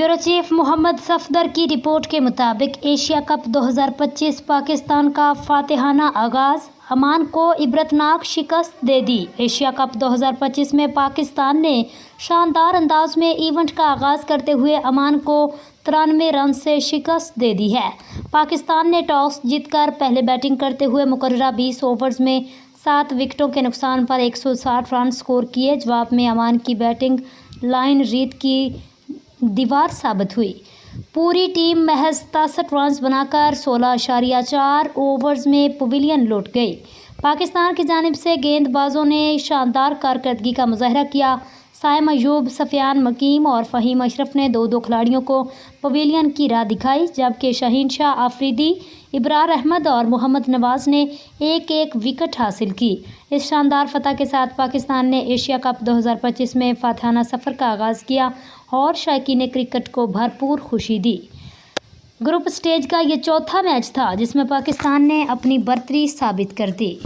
Bureau chief Mohammad Safdar की report के मुताबिक एशिया कप 2025 पाकिस्तान का फातिहाना आगाज अमान को इबरतनाक शिकस्त दे दी। एशिया कप 2025 में पाकिस्तान ने शानदार अंदाज में इवेंट का आगाज करते हुए अमान को 93 रन से शिकस्त दे दी है। पाकिस्तान ने टॉस जीतकर पहले बैटिंग करते हुए मुकर्ररा 20 ओवर्स में 7 विकेटों के नुकसान पर 160 रन स्कोर किए। जवाब में अमान की बैटिंग लाइन रीत की दीवार साबित हुई। पूरी टीम महज 67 रन बनाकर 16.4 ओवर्स में पवेलियन लौट गई। पाकिस्तान की जानिब से गेंदबाजों ने शानदार कारकर्दगी का मुजाहरा किया। साइम अयूब, सफियान मकीम और फ़हीम अशरफ ने 2-2 खिलाड़ियों को पवेलियन की राह दिखाई, जबकि शाहीन शाह आफरीदी, इब्रार अहमद और मोहम्मद नवाज ने एक विकेट हासिल की। इस शानदार फतह के साथ पाकिस्तान ने एशिया कप 2025 में फातिहाना सफ़र का आगाज़ किया और शायकीन क्रिकेट को भरपूर खुशी दी। ग्रुप स्टेज का ये चौथा मैच था जिसमें पाकिस्तान ने अपनी बर्तरी साबित कर दी।